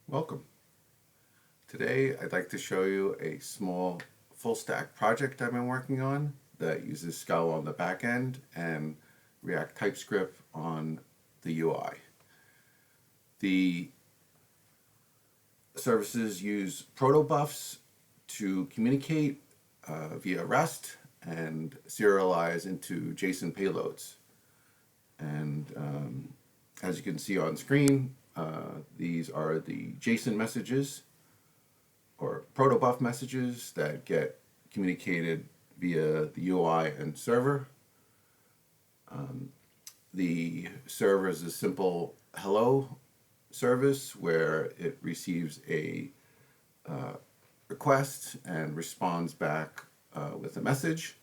Welcome. Today I'd like to show you a small full stack project I've been working on that uses Scala on the back end and React TypeScript on the UI. The services use protobufs to communicate via REST and serialize into JSON payloads. And as you can see on screen, these are the JSON messages or protobuf messages that get communicated via the UI and server. The server is a simple hello service where it receives a request and responds back with a message.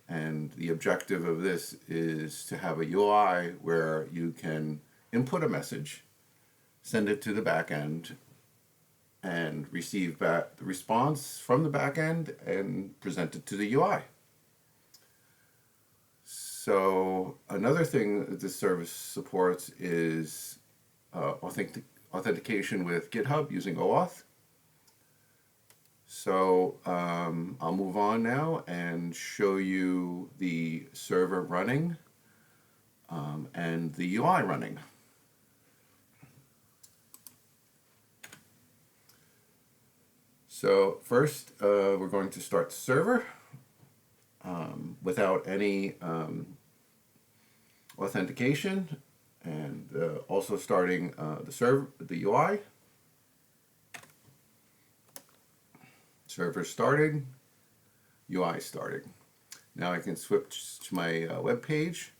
And the objective of this is to have a UI where you can input a message, send it to the back end, and receive back the response from the back end and present it to the UI. So another thing that this service supports is authentication with GitHub using OAuth. So I'll move on now and show you the server running and the UI running. So first we're going to start the server without any authentication, and also starting the UI. Server starting, UI starting. Now I can switch to my web page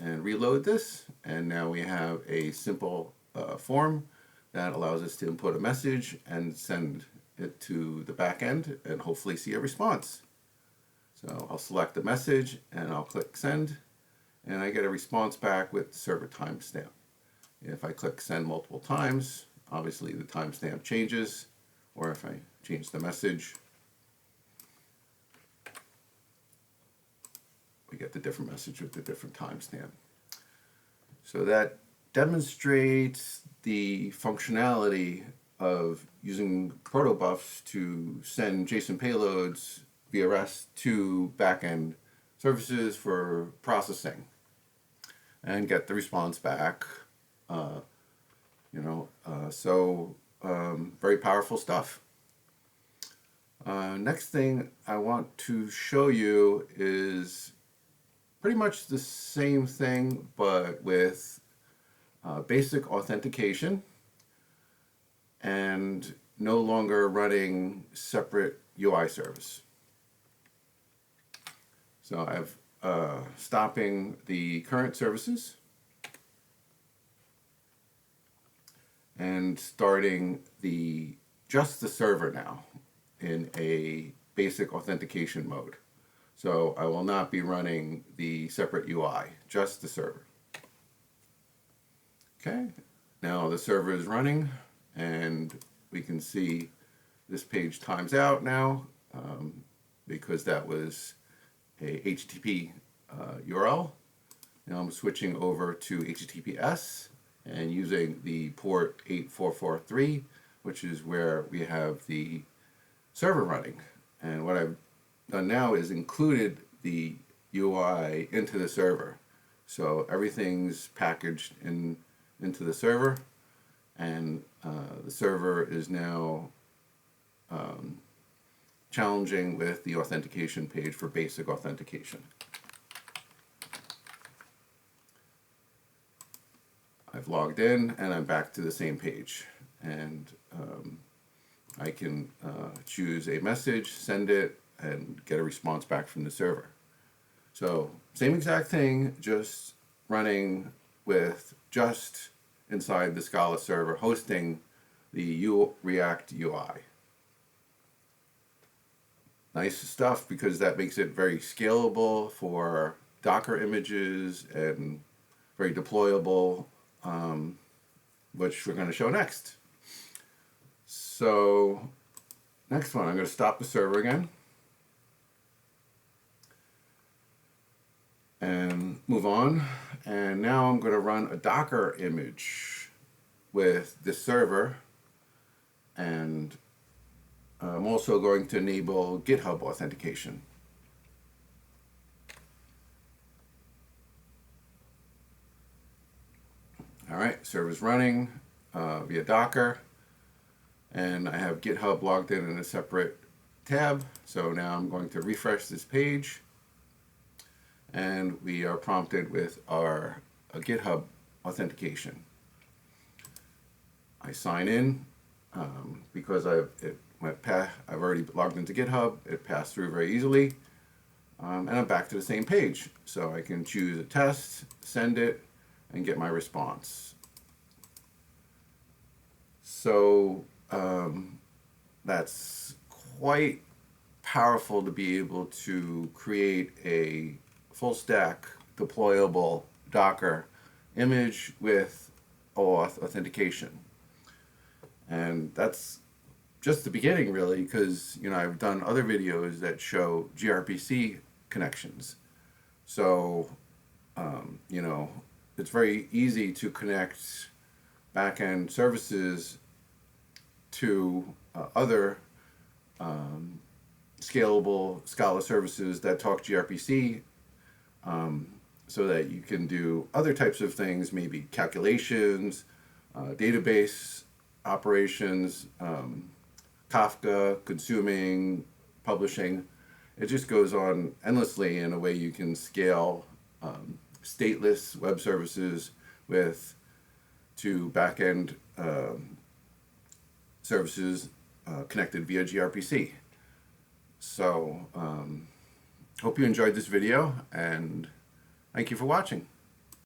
and reload this, and now we have a simple form that allows us to input a message and send it to the back end and hopefully see a response. So I'll select the message and I'll click send, and I get a response back with the server timestamp. If I click send multiple times, obviously the timestamp changes, or if I change the message, we get the different message with the different timestamp. So that demonstrates the functionality of using protobufs to send JSON payloads via REST to backend services for processing and get the response back. Very powerful stuff. Next thing I want to show you is pretty much the same thing, but with basic authentication and no longer running separate UI service. So I've stopping the current services and starting just the server now in a basic authentication mode. So I will not be running the separate UI, just the server. Okay, now the server is running, and we can see this page times out now because that was a HTTP URL. Now I'm switching over to HTTPS and using the port 8443, which is where we have the server running. And what I've done now is included the UI into the server. So everything's packaged into the server, and the server is now challenging with the authentication page for basic authentication. I've logged in and I'm back to the same page, and I can choose a message, send it, and get a response back from the server. So same exact thing, just running with just inside the Scala server hosting the React UI. Nice stuff because that makes it very scalable for Docker images and very deployable, which we're going to show next. So next one, I'm going to stop the server again and move on. And now I'm going to run a Docker image with this server and I'm also going to enable GitHub authentication. All right, server's running via Docker, and I have GitHub logged in a separate tab. So now I'm going to refresh this page, and we are prompted with our GitHub authentication. I sign in because I've already logged into GitHub. It passed through very easily, and I'm back to the same page. So I can choose a test, send it, and get my response. So that's quite powerful to be able to create a full stack deployable Docker image with OAuth authentication. And that's just the beginning, really, because I've done other videos that show gRPC connections. So it's very easy to connect backend services to other scalable Scala services that talk gRPC, so that you can do other types of things, maybe calculations, database operations, Kafka, consuming, publishing. It just goes on endlessly in a way you can scale stateless web services to backend services connected via gRPC. So hope you enjoyed this video, and thank you for watching.